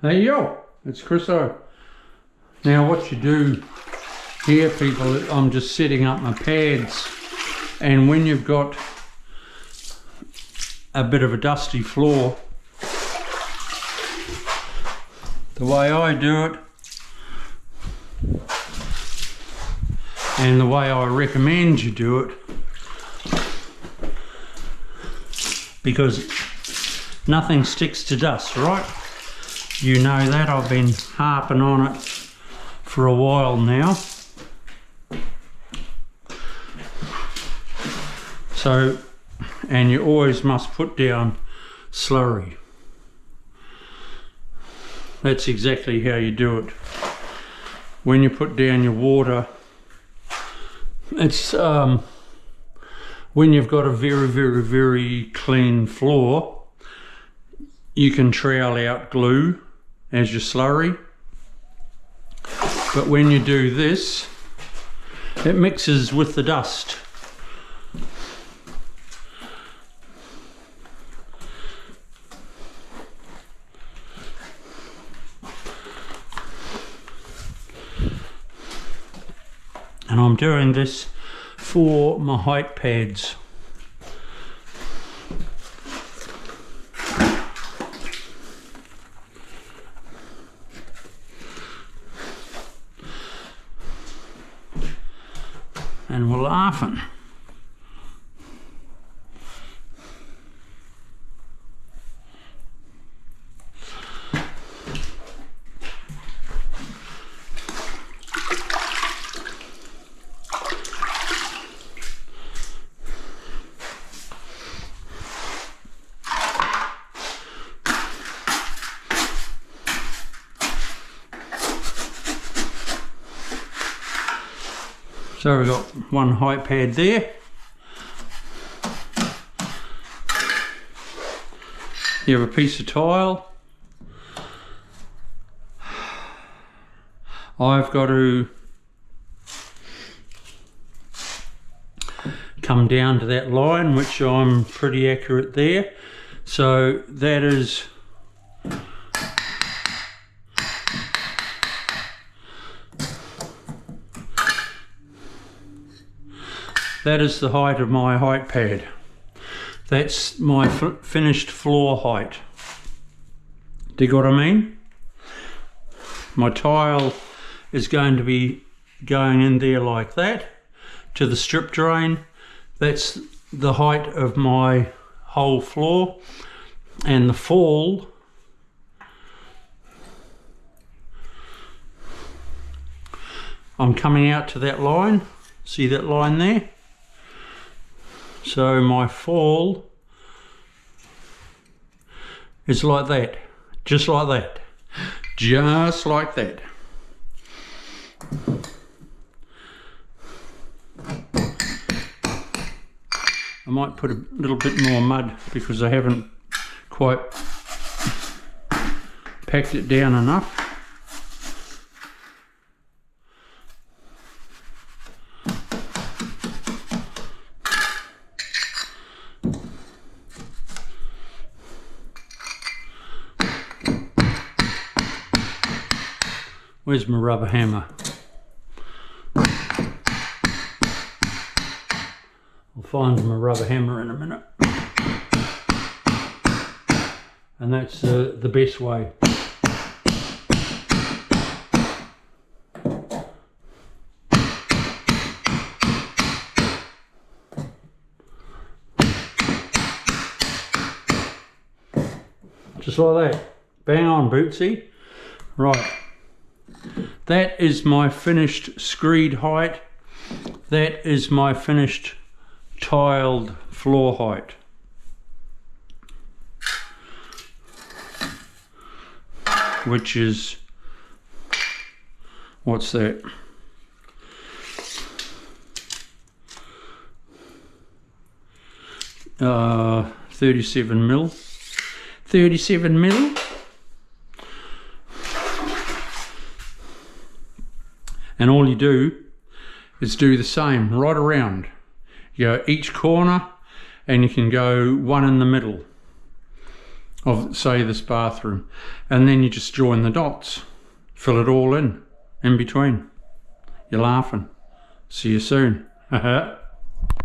Hey yo, it's Chriso. Now what you do here, people, I'm just setting up my pads, and when you've got a bit of a dusty floor, the way I do it and the way I recommend you do it, because nothing sticks to dust, right? You know that. I've been harping on it for a while now. So, and you always must put down slurry. That's exactly how you do it. When you put down your water, it's when you've got a very clean floor, you can trowel out glue as your slurry, but when you do this, it mixes with the dust. And I'm doing this for my height pads. And we're laughing. So we've got one height pad there. You have a piece of tile. I've got to come down to that line, which I'm pretty accurate there. So that is the height of my height pad. That's my finished floor height. Do you get what I mean? My tile is going to be going in there like that to the strip drain. That's the height of my whole floor, and the fall I'm coming out to that line. See that line there? So my fall is like that, just like that, just like that. I might put a little bit more mud because I haven't quite packed it down enough. Where's my rubber hammer? I'll find my rubber hammer in a minute. And that's the best way. Just like that. Bang on, Bootsy. Right. That is my finished screed height. That is my finished tiled floor height. Which is, what's that? Uh, 37 mil. 37 mil. And all you do is do the same right around. You go each corner, and you can go one in the middle. of, say, this bathroom, and then you just join the dots, fill it all in between. You're laughing. See you soon.